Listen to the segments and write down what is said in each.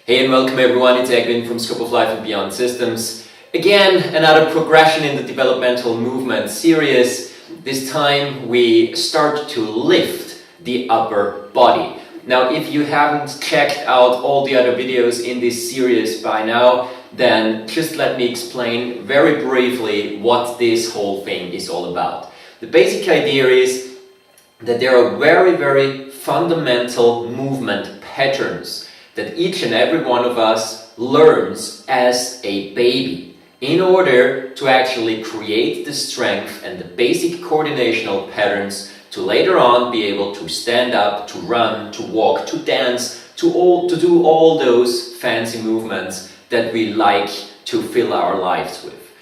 Hey and welcome everyone, it's Edwin from Scope of Life and Beyond Systems. Again, another progression in the developmental movement series. This time we start to lift the upper body. Now, if you haven't checked out all the other videos in this series by now, then just let me explain very briefly what this whole thing is all about. The basic idea is that there are very fundamental movement patterns that each and every one of us learns as a baby in order to actually create the strength and the basic coordinational patterns to later on be able to stand up, to run, to walk, to dance, to do all those fancy movements that we like to fill our lives with.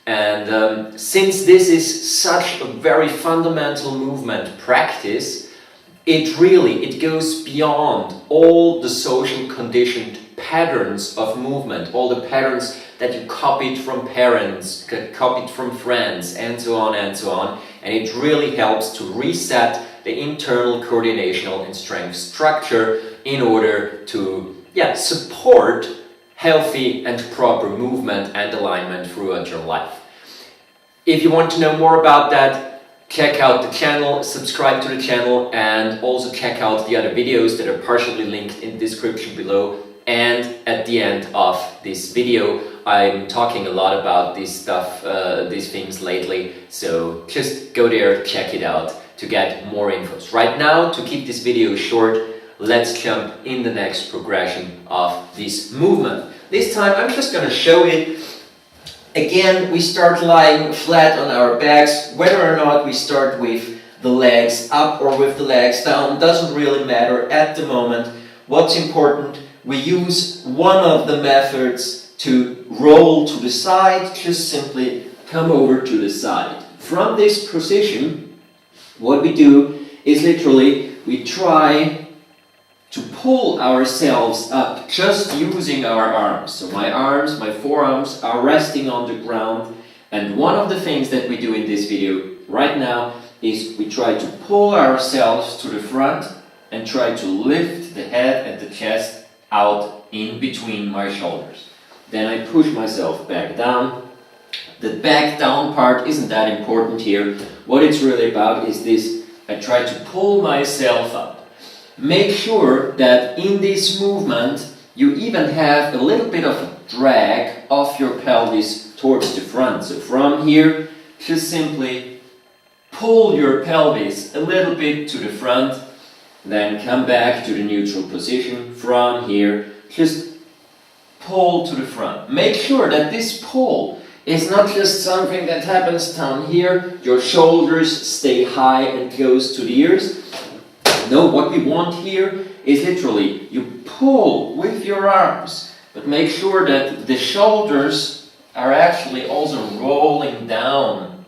And since this is such a very fundamental movement practice, it goes beyond all the social conditioned patterns of movement, all the patterns that you copied from parents, copied from friends, and so on and so on. And it really helps to reset the internal coordinational and strength structure in order to support healthy and proper movement and alignment throughout your life. If you want to know more about that, check out the channel, subscribe to the channel, and also check out the other videos that are partially linked in the description below. And at the end of this video, I'm talking a lot about this stuff, these things lately, so just go there, check it out to get more infos. Right now, to keep this video short, let's jump in the next progression of this movement. This time I'm just going to show it. Again, we start lying flat on our backs. Whether or not we start with the legs up or with the legs down doesn't really matter at the moment. What's important, we use one of the methods to roll to the side. Just simply come over to the side. From this position, what we do is literally we try to pull ourselves up just using our arms. So my forearms are resting on the ground, and one of the things that we do in this video right now is we try to pull ourselves to the front and try to lift the head and the chest out in between my shoulders. Then I push myself back down. The back down part isn't that important here. What it's really about is this: I try to pull myself up. Make sure that in this movement you even have a little bit of a drag of your pelvis towards the front. So from here, just simply pull your pelvis a little bit to the front, then come back to the neutral position. From here, just pull to the front. Make sure that this pull is not just something that happens down here, your shoulders stay high and close to the ears. No, what we want here is literally you pull with your arms, but make sure that the shoulders are actually also rolling down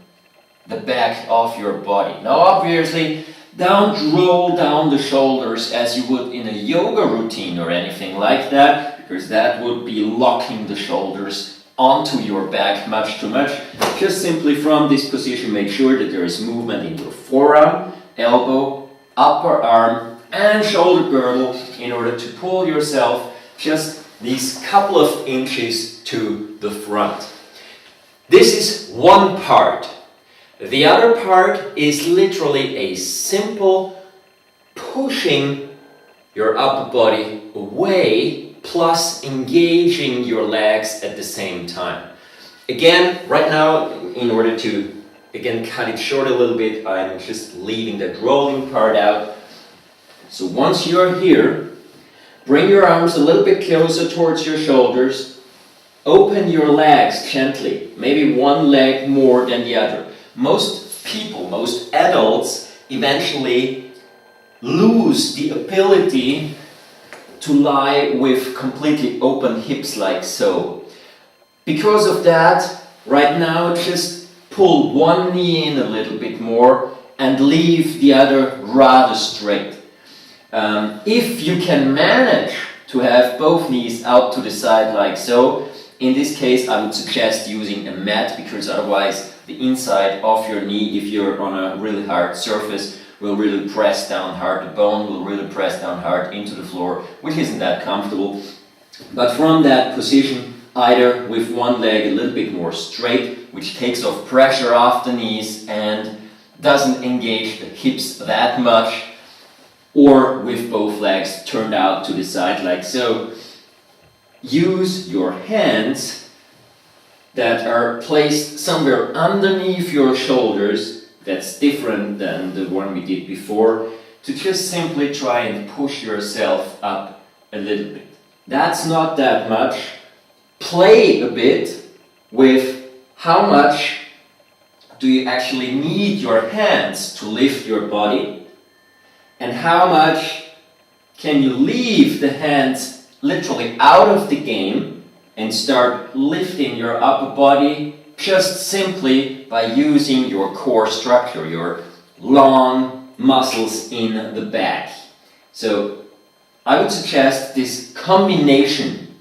the back of your body. Now obviously, don't roll down the shoulders as you would in a yoga routine or anything like that, because that would be locking the shoulders onto your back much too much. Just simply from this position, make sure that there is movement in your forearm, elbow, upper arm and shoulder girdle in order to pull yourself just these couple of inches to the front. This is one part. The other part is literally a simple pushing your upper body away plus engaging your legs at the same time. Again, right now, in order to cut it short a little bit, I'm just leaving that rolling part out. So once you're here, bring your arms a little bit closer towards your shoulders. Open your legs gently, maybe one leg more than the other. Most people, most adults, eventually lose the ability to lie with completely open hips like so. Because of that, right now just pull one knee in a little bit more and leave the other rather straight. If you can manage to have both knees out to the side like so, in this case I would suggest using a mat, because otherwise the inside of your knee, if you're on a really hard surface, will really press down hard. The bone will really press down hard into the floor, which isn't that comfortable. But from that position, either with one leg a little bit more straight, which takes off pressure off the knees and doesn't engage the hips that much, or with both legs turned out to the side like so. Use your hands that are placed somewhere underneath your shoulders, that's different than the one we did before, to just simply try and push yourself up a little bit. That's not that much. Play a bit with how much do you actually need your hands to lift your body, and how much can you leave the hands literally out of the game and start lifting your upper body just simply by using your core structure, your long muscles in the back. So I would suggest this combination.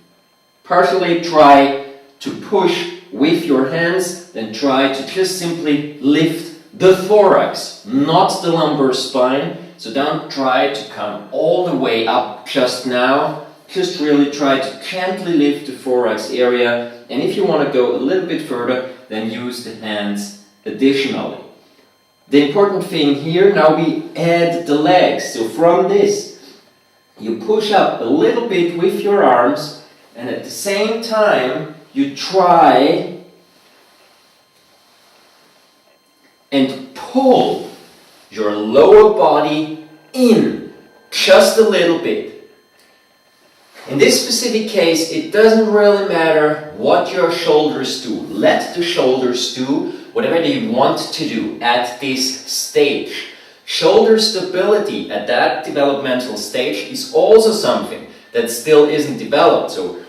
Partially try to push with your hands, then try to just simply lift the thorax, not the lumbar spine. So don't try to come all the way up just now. Just really try to gently lift the thorax area, and if you want to go a little bit further, then use the hands additionally. The important thing here, now we add the legs. So from this, you push up a little bit with your arms, and at the same time, you try and pull your lower body in just a little bit. In this specific case, it doesn't really matter what your shoulders do. Let the shoulders do whatever they want to do at this stage. Shoulder stability at that developmental stage is also something that still isn't developed. So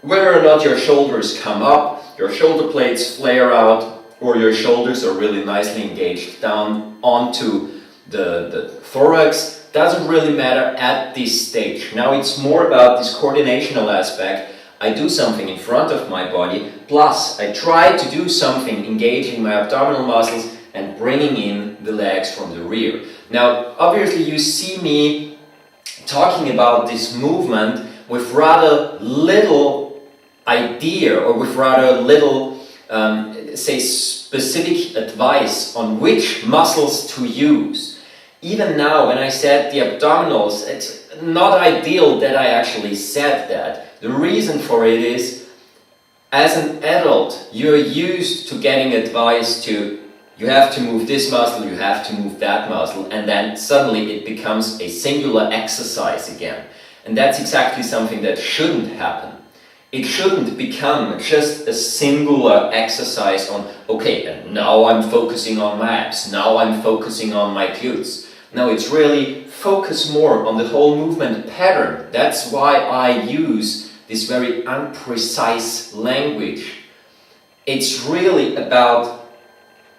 whether or not your shoulders come up, your shoulder blades flare out, or your shoulders are really nicely engaged down onto the thorax, doesn't really matter at this stage. Now it's more about this coordinational aspect. I do something in front of my body, plus I try to do something engaging my abdominal muscles and bringing in the legs from the rear. Now obviously you see me talking about this movement with rather little idea, or with rather little say specific advice on which muscles to use. Even now, when I said the abdominals, it's not ideal that I actually said that. The reason for it is, as an adult, you're used to getting advice to, you have to move this muscle, you have to move that muscle, and then suddenly it becomes a singular exercise again. And that's exactly something that shouldn't happen. It shouldn't become just a singular exercise on, okay, and now I'm focusing on my abs, now I'm focusing on my glutes. No, it's really focus more on the whole movement pattern. That's why I use this very imprecise language. It's really about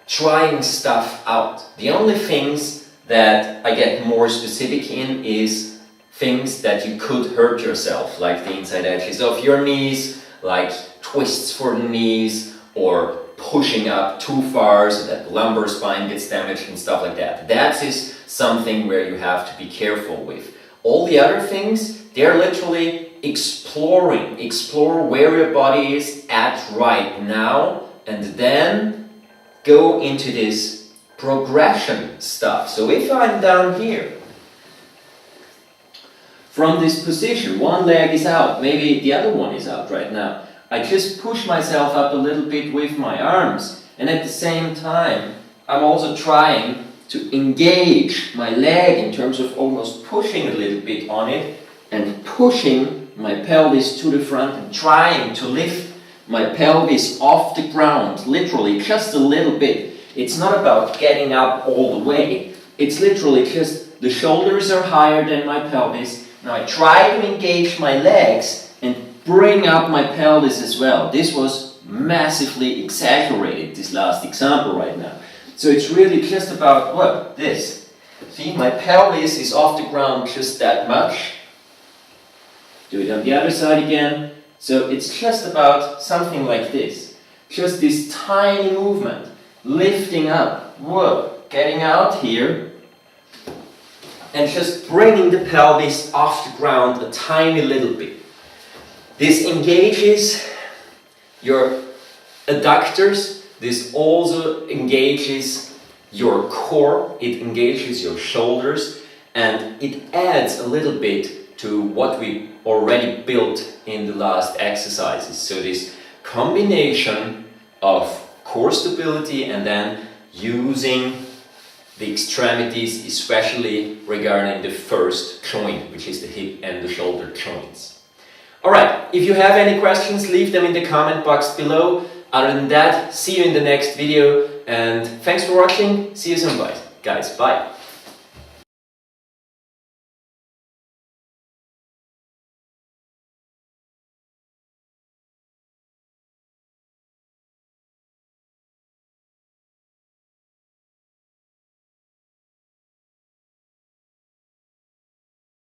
trying stuff out. The only things that I get more specific in is things that you could hurt yourself, like the inside edges of your knees, like twists for the knees, or pushing up too far so that the lumbar spine gets damaged and stuff like that. That is something where you have to be careful with. All the other things, they're literally explore where your body is at right now, and then go into this progression stuff. So if I'm down here, from this position, one leg is out, maybe the other one is out right now, I just push myself up a little bit with my arms, and at the same time I'm also trying to engage my leg in terms of almost pushing a little bit on it and pushing my pelvis to the front and trying to lift my pelvis off the ground, literally just a little bit. It's not about getting up all the way, it's literally just the shoulders are higher than my pelvis. Now I try to engage my legs and bring up my pelvis as well. This was massively exaggerated, this last example right now. So it's really just about what? This. See, my pelvis is off the ground just that much. Do it on the other side again. So it's just about something like this. Just this tiny movement. Lifting up. Whoa. Getting out here. And just bringing the pelvis off the ground a tiny little bit. This engages your adductors. This also engages your core. It engages your shoulders, and it adds a little bit to what we already built in the last exercises. So this combination of core stability and then using the extremities, especially regarding the first joint, which is the hip and the shoulder joints. Alright, if you have any questions, leave them in the comment box below. Other than that, see you in the next video, and thanks for watching. See you soon, guys. Bye.